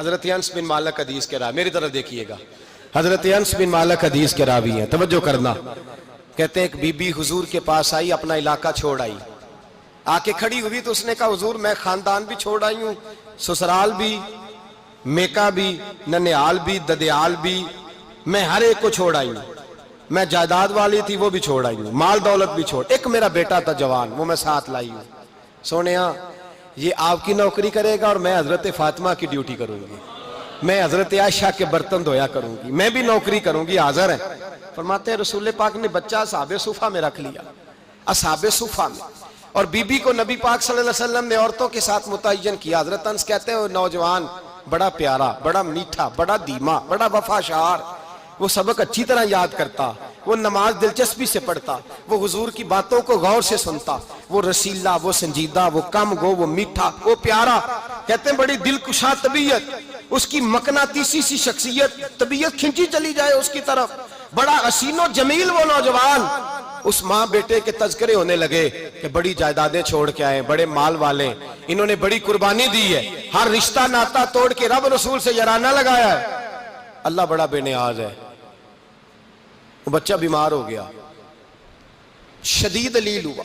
حضرت انس بن مالک حدیث کے راوی، میری طرف دیکھیے گا، حضرت انس بن مالک حدیث کے راوی ہیں، توجہ کرنا۔ کہتے ہیں ایک بی بی حضور کے پاس آئی، اپنا علاقہ چھوڑ آئی، آ کے کھڑی ہوئی تو اس نے کہا حضور میں خاندان بھی چھوڑ آئی ہوں، سسرال بھی، میکا بھی، ننیال بھی، ددیال بھی، میں ہر ایک کو چھوڑ آئی ہوں، میں جائیداد والی تھی وہ بھی چھوڑ آئی ہوں، مال دولت بھی چھوڑ، ایک میرا بیٹا تھا جوان وہ میں ساتھ لائی ہوں۔ سونیا یہ آپ کی نوکری کرے گا اور میں حضرت فاطمہ کی ڈیوٹی کروں گی، میں حضرت عائشہ کے برتن دھویا کروں گی، میں بھی نوکری کروں گی، حاضر ہے۔ فرماتے ہیں رسول پاک نے بچہ اصحاب صفہ میں رکھ لیا، اصحاب صفہ میں، اور بی بی کو نبی پاک صلی اللہ علیہ وسلم نے عورتوں کے ساتھ متعین کیا۔ حضرت انس کہتے ہیں وہ نوجوان بڑا پیارا، بڑا میٹھا، بڑا دھیما، بڑا وفاشار، وہ سبق اچھی طرح یاد کرتا، وہ نماز دلچسپی سے پڑھتا، وہ حضور کی باتوں کو غور سے سنتا، وہ رسیلا، وہ سنجیدہ، وہ کم گو، وہ میٹھا، وہ پیارا۔ کہتے ہیں بڑی دلکشا طبیعت، اس کی مقناطیسی سی شخصیت، طبیعت کھنچی چلی جائے اس کی طرف، بڑا حسین و جمیل وہ نوجوان۔ اس ماں بیٹے کے تذکرے ہونے لگے کہ بڑی جائیدادیں چھوڑ کے آئے، بڑے مال والے، انہوں نے بڑی قربانی دی ہے، ہر رشتہ ناتا توڑ کے رب رسول سے یارانہ لگایا ہے، اللہ بڑا بے نیاز ہے۔ وہ بچہ بیمار ہو گیا، شدید علیل ہوا۔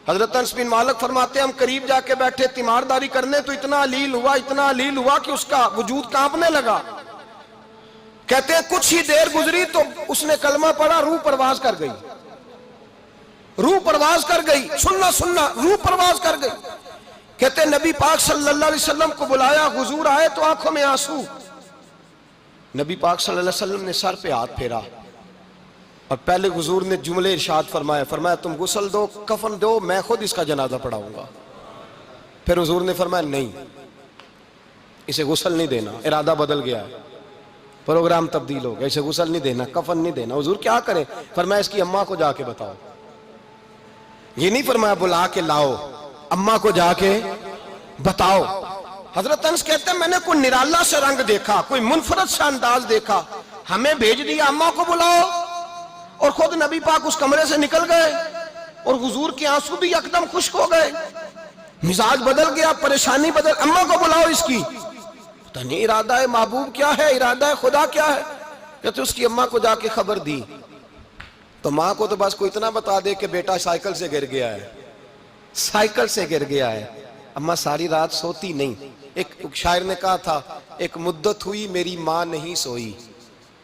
حضرت انس بن مالک فرماتے ہیں ہم قریب جا کے بیٹھے تیمارداری کرنے تو اتنا علیل ہوا کہ اس کا وجود کانپنے لگا۔ کہتے ہیں کچھ ہی دیر گزری تو اس نے کلمہ پڑھا، روح پرواز کر گئی، روح پرواز کر گئی، سننا روح پرواز کر گئی۔ کہتے ہیں نبی پاک صلی اللہ علیہ وسلم کو بلایا، حضور آئے تو آنکھوں میں آنسو۔ نبی پاک صلی اللہ علیہ وسلم نے سر پہ ہاتھ پھیرا اور پہلے حضور نے جملے ارشاد فرمایا تم غسل دو، کفن دو، میں خود اس کا جنازہ پڑھاؤں گا۔ پھر حضور نے فرمایا نہیں، اسے غسل نہیں دینا، ارادہ بدل گیا ہے، پروگرام تبدیل ہو گیا، اسے غسل نہیں دینا، کفن نہیں دینا۔ حضور کیا کریں؟ فرمایا اس کی اماں کو جا کے بتاؤ۔ یہ نہیں فرمایا بلا کے لاؤ، اماں کو جا کے بتاؤ۔ حضرت انس کہتے ہیں میں نے کوئی نرالا سے رنگ دیکھا، کوئی منفرد سا انداز دیکھا، ہمیں بھیج دیا اماں کو بلاؤ، اور خود نبی پاک اس کمرے سے نکل گئے اور حضور کے آنسو بھی یکدم خشک ہو گئے، مزاج بدل گیا، پریشانی بدل، اماں کو بلاؤ اس کی۔ پتہ نہیں ارادہ ہے محبوب کیا ہے، ارادہ ہے خدا کیا ہے۔ کہتے اس کی اماں کو جا کے خبر دی تو ماں کو تو بس کوئی اتنا بتا دے کہ بیٹا سائیکل سے گر گیا ہے، سائیکل سے گر گیا ہے۔ اماں ساری رات سوتی نہیں۔ ایک شاعر نے کہا تھا ایک مدت ہوئی میری ماں نہیں سوئی،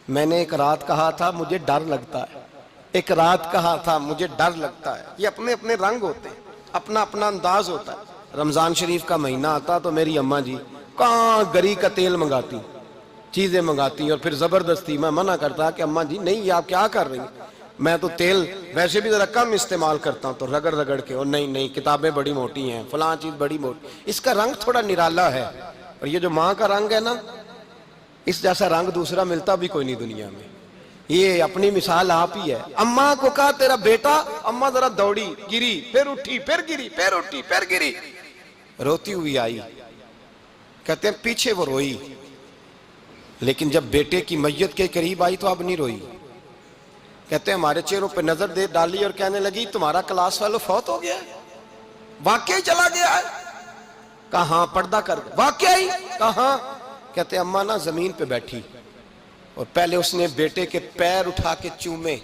میں نے ایک رات کہا تھا مجھے ڈر لگتا ہے، ایک رات کہا تھا مجھے ڈر لگتا ہے۔ یہ اپنے اپنے رنگ ہوتے ہیں، اپنا اپنا انداز ہوتا ہے۔ رمضان شریف کا مہینہ آتا تو میری اماں جی کہاں گری کا تیل منگاتی، چیزیں منگاتی، اور پھر زبردستی میں منع کرتا کہ اماں جی نہیں یہ آپ کیا کر رہی ہیں، میں تو تیل ویسے بھی ذرا کم استعمال کرتا ہوں، تو رگڑ رگڑ کے، اور نہیں کتابیں بڑی موٹی ہیں، فلاں چیز بڑی موٹی، اس کا رنگ تھوڑا نرالا ہے۔ اور یہ جو ماں کا رنگ ہے نا، اس جیسا رنگ دوسرا ملتا بھی کوئی نہیں دنیا میں۔ یہ اپنی مثال آپ ہی ہے۔ اماں کو کہا تیرا بیٹا، اماں ذرا دوڑی، گری، پھر اٹھی، پھر گری، پھر اٹھی، پھر گری، روتی ہوئی آئی۔ کہتے ہیں پیچھے وہ روئی، لیکن جب بیٹے کی میت کے قریب آئی تو اب نہیں روئی۔ کہتے ہیں ہمارے چہروں پہ نظر دے ڈالی اور کہنے لگی تمہارا کلاس فیلو فوت ہو گیا ہے، واقعی چلا گیا ہے؟ کہاں پردہ کر واقعی؟ کہاں؟ کہتے ہیں اماں نا زمین پہ بیٹھی اور پہلے اس نے بیٹے کے پیر اٹھا کے چومے،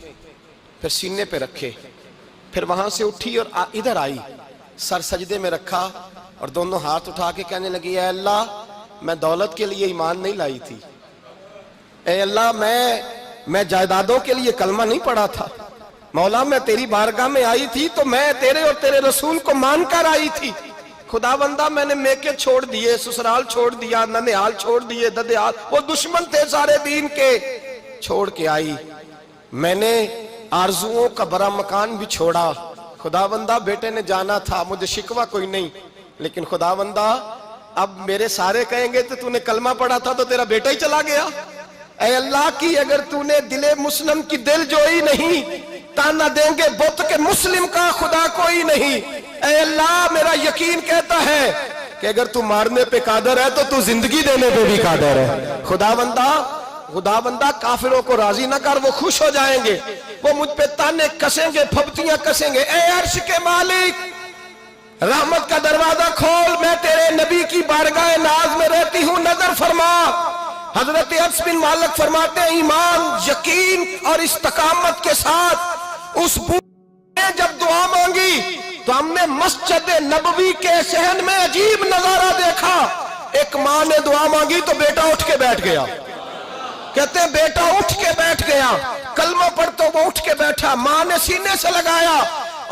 پھر سینے پہ رکھے، پھر وہاں سے اٹھی اور ادھر آئی، سر سجدے میں رکھا اور دونوں ہاتھ اٹھا کے کہنے لگی اے اللہ میں دولت کے لیے ایمان نہیں لائی تھی، اے اللہ میں جائیدادوں کے لیے کلمہ نہیں پڑھا تھا، مولا میں تیری بارگاہ میں آئی تھی تو میں تیرے اور تیرے رسول کو مان کر آئی تھی، خدا بندہ میں نے میکے چھوڑ دیے، سسرال چھوڑ دیا، ننیال چھوڑ دیے، ددیال، وہ دشمن تھے سارے دین کے، چھوڑ کے آئی، میں نے آرزوؤں کا بڑا مکان بھی چھوڑا، خدا بندہ بیٹے نے جانا تھا، مجھے شکوہ کوئی نہیں، لیکن خدا بندہ اب میرے سارے کہیں گے تو نے کلمہ پڑھا تھا تو تیرا بیٹا ہی چلا گیا، اے اللہ کی اگر تو نے دل مسلم کی دل جوئی نہیں، تانا دیں گے بت کے مسلم کا خدا کوئی نہیں، اے اللہ میرا یقین کہتا ہے کہ اگر تو مارنے پہ قادر ہے تو تو زندگی دینے پہ بھی قادر ہے، خدا بندہ کافروں کو راضی نہ کر، وہ خوش ہو جائیں گے، وہ مجھ پہ تانے کسیں گے، پھپتیاں کسیں گے، اے عرش کے مالک رحمت کا دروازہ کھول، میں تیرے نبی کی بارگاہ ناز میں رہتی ہوں، نظر فرما۔ حضرت انس بن مالک فرماتے ہیں ایمان، یقین اور استقامت کے ساتھ اس بوڑھے نے جب دعا مانگی تو ہم نے مسجد نبوی کے صحن میں عجیب نظارہ دیکھا۔ ایک ماں نے دعا مانگی تو بیٹا اٹھ کے بیٹھ گیا، کہتے ہیں بیٹا اٹھ کے بیٹھ گیا، کلمہ پڑھ تو وہ اٹھ کے بیٹھا، ماں نے سینے سے لگایا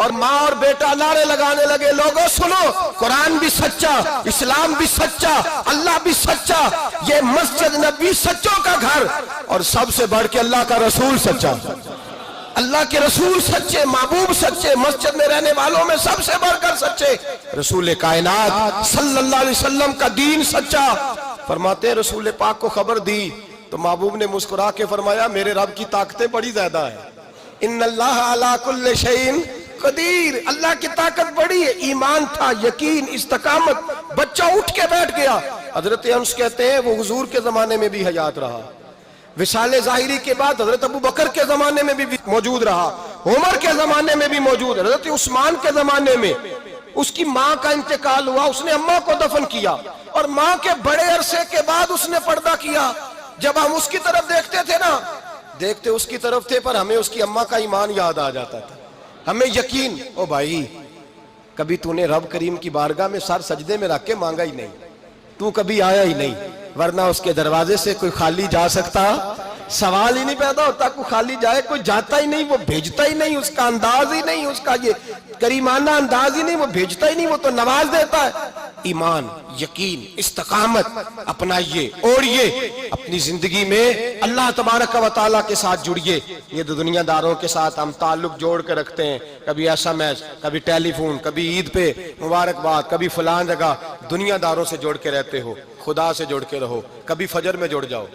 اور ماں اور بیٹا نعرے لگانے لگے، لوگوں سنو، قرآن بھی سچا، اسلام بھی سچا، اللہ بھی سچا، یہ مسجد نبی سچوں کا گھر، اور سب سے بڑھ کے اللہ کا رسول سچا، اللہ کے رسول سچے، محبوب سچے، مسجد میں رہنے والوں میں سب سے بڑھ کر سچے، رسول کائنات صلی اللہ علیہ وسلم کا دین سچا۔ فرماتے ہیں رسول پاک کو خبر دی تو محبوب نے مسکرا کے فرمایا میرے رب کی طاقتیں بڑی زیادہ ہیں، ان اللہ علی کل شیء قدیر، اللہ کی طاقت بڑی ہے۔ ایمان تھا، یقین، استقامت، بچہ اٹھ کے بیٹھ گیا۔ حضرت انس کہتے ہیں وہ حضور کے زمانے میں بھی حیات رہا، وصال ظاہری کے بعد حضرت ابو بکر کے زمانے میں بھی موجود رہا، عمر کے زمانے میں بھی موجود، حضرت عثمان کے زمانے میں اس کی ماں کا انتقال ہوا، اس نے اماں کو دفن کیا اور ماں کے بڑے عرصے کے بعد اس نے پردہ کیا۔ جب ہم اس کی طرف دیکھتے تھے نا، دیکھتے اس کی طرف تھے پر ہمیں اس کی اماں کا ایمان یاد آ جاتا تھا، ہمیں یقین، او بھائی کبھی تو نے رب کریم کی بارگاہ میں سر سجدے میں رکھ کے مانگا ہی نہیں، تو کبھی آیا ہی نہیں، ورنہ اس کے دروازے سے کوئی خالی جا سکتا، سوال ہی نہیں پیدا ہوتا کوئی خالی جائے، کوئی جاتا ہی نہیں، وہ بھیجتا ہی نہیں، اس کا انداز ہی نہیں، اس کا یہ کریمانہ انداز ہی نہیں، وہ بھیجتا ہی نہیں، وہ تو نواز دیتا ہے۔ ایمان، یقین، استقامت اپنائیے، اوڑھیے، اپنی زندگی میں اللہ تبارک و تعالیٰ کے ساتھ جڑیے۔ یہ دنیا داروں کے ساتھ ہم تعلق جوڑ کے رکھتے ہیں، کبھی ایس ایم ایس، کبھی ٹیلی فون، کبھی عید پہ مبارکباد، کبھی فلان جگہ، دنیا داروں سے جوڑ کے رہتے ہو، خدا سے جوڑ کے رہو، کبھی فجر میں جڑ جاؤ،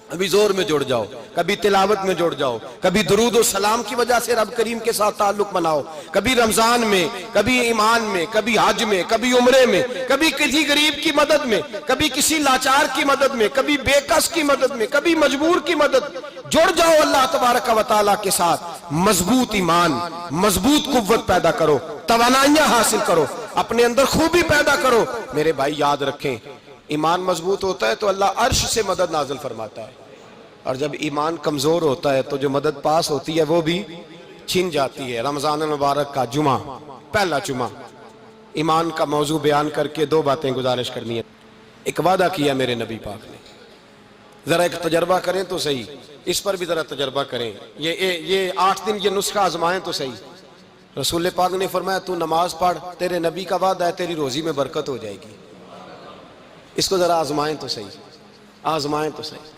کبھی زور میں جڑ جاؤ، کبھی تلاوت میں جڑ جاؤ، کبھی درود و سلام کی وجہ سے رب کریم کے ساتھ تعلق بناؤ، کبھی رمضان میں، کبھی ایمان میں، کبھی حج میں، کبھی عمرے میں، کبھی کسی غریب کی مدد میں، کبھی کسی لاچار کی مدد میں، کبھی بے کس کی مدد میں، کبھی مجبور کی مدد۔ جڑ جاؤ اللہ تبارک و تعالیٰ کے ساتھ، مضبوط ایمان، مضبوط قوت پیدا کرو، توانائیاں حاصل کرو، اپنے اندر خوبی پیدا کرو۔ میرے بھائی یاد رکھیں، ایمان مضبوط ہوتا ہے تو اللہ عرش سے مدد نازل فرماتا ہے، اور جب ایمان کمزور ہوتا ہے تو جو مدد پاس ہوتی ہے وہ بھی چھن جاتی ہے۔ رمضان المبارک کا جمعہ، پہلا جمعہ، ایمان کا موضوع بیان کر کے دو باتیں گزارش کرنی ہے۔ ایک وعدہ کیا میرے نبی پاک نے، ذرا ایک تجربہ کریں تو صحیح، اس پر بھی ذرا تجربہ کریں، یہ 8 دن یہ نسخہ آزمائیں تو صحیح۔ رسول پاک نے فرمایا تو نماز پڑھ، تیرے نبی کا وعدہ ہے تیری روزی میں برکت ہو جائے گی، اس کو ذرا آزمائیں تو صحیح، آزمائیں تو صحیح۔